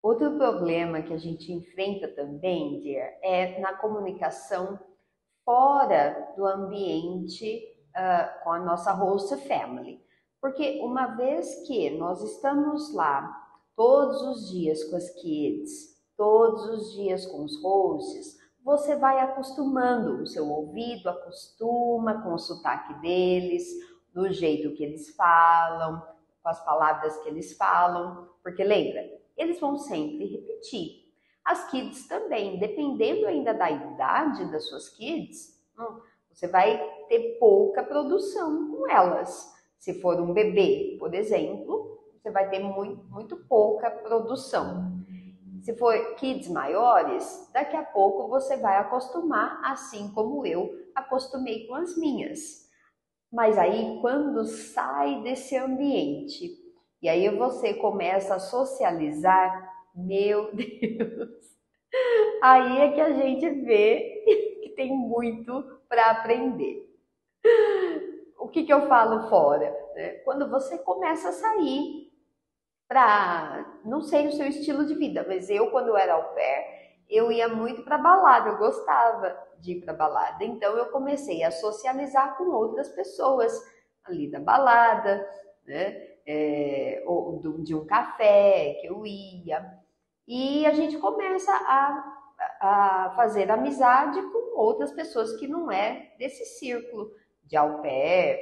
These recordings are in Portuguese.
Outro problema que a gente enfrenta também, Dear, é na comunicação fora do ambiente com a nossa host family. Porque uma vez que nós estamos lá todos os dias com as kids, todos os dias com os hosts, você vai acostumando, o seu ouvido acostuma com o sotaque deles, do jeito que eles falam, com as palavras que eles falam, porque lembra, eles vão sempre repetir. As kids também, dependendo ainda da idade das suas kids, você vai ter pouca produção com elas. Se for um bebê, por exemplo, você vai ter muito pouca produção. Se for kids maiores, daqui a pouco você vai acostumar, assim como eu acostumei com as minhas. Mas aí, quando sai desse ambiente, e aí você começa a socializar, meu Deus, aí é que a gente vê que tem muito para aprender. O que eu falo fora? Quando você começa a sair para, não sei o seu estilo de vida, mas eu, quando eu era au pair, eu ia muito para balada, eu gostava de ir para balada. Então eu comecei a socializar com outras pessoas ali da balada, né? Ou de um café que eu ia. E a gente começa a fazer amizade com outras pessoas que não é desse círculo de au pair.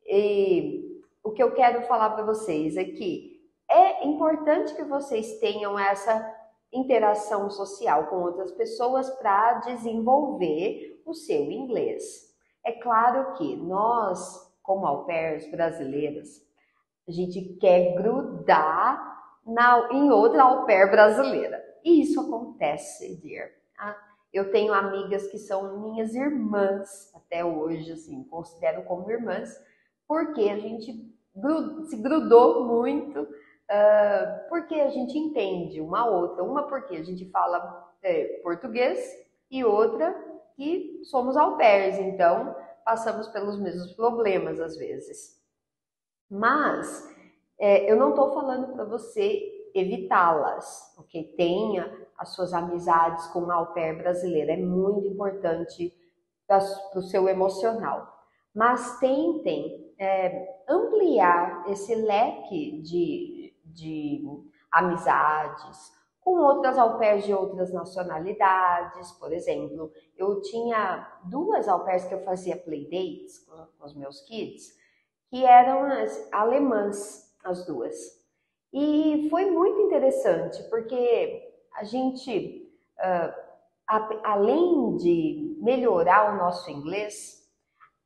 E o que eu quero falar para vocês é que é importante que vocês tenham essa interação social com outras pessoas para desenvolver o seu inglês. É claro que nós, como au pairs brasileiras, a gente quer grudar em outra au pair brasileira. E isso acontece, dear. Tá? Eu tenho amigas que são minhas irmãs até hoje, assim, considero como irmãs, porque a gente se grudou muito, porque a gente entende uma outra. Uma porque a gente fala português e outra que somos au pairs, então passamos pelos mesmos problemas às vezes. Mas eu não estou falando para você evitá-las, ok? Tenha as suas amizades com a au pair brasileira, é muito importante para o seu emocional. Mas tentem ampliar esse leque de amizades com outras au pairs de outras nacionalidades. Por exemplo, eu tinha duas au pairs que eu fazia playdates com os meus kids, que eram alemãs, as duas. E foi muito interessante, porque a gente, além de melhorar o nosso inglês,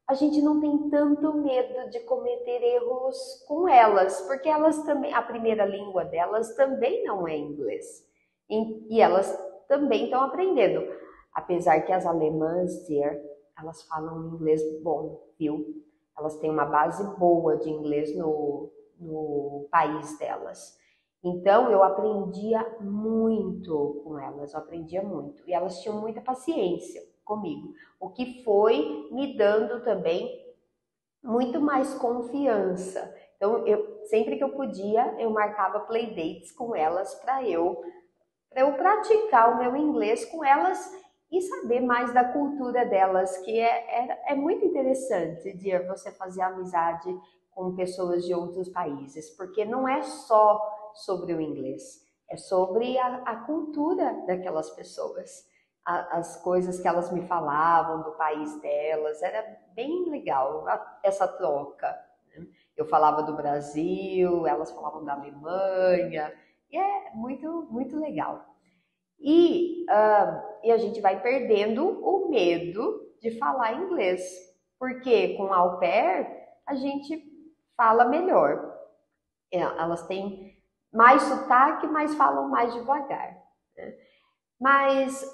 a gente não tem tanto medo de cometer erros com elas, porque elas também, a primeira língua delas também não é inglês. E elas também estão aprendendo. Apesar que as alemãs, elas falam inglês bom, viu? Elas têm uma base boa de inglês no país delas. Então eu aprendia muito com elas, eu aprendia muito. E elas tinham muita paciência comigo, o que foi me dando também muito mais confiança. Então sempre que eu podia, eu marcava playdates com elas para eu praticar o meu inglês com elas e saber mais da cultura delas, que é muito interessante de você fazer amizade com pessoas de outros países, porque não é só sobre o inglês, é sobre a cultura daquelas pessoas, as coisas que elas me falavam do país delas, era bem legal essa troca. Né? Eu falava do Brasil, elas falavam da Alemanha, e é muito legal. E a gente vai perdendo o medo de falar inglês, porque com au pair a gente fala melhor. Elas têm mais sotaque, mas falam mais devagar. Né? Mas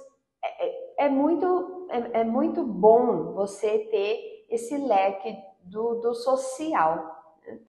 é muito bom você ter esse leque do social.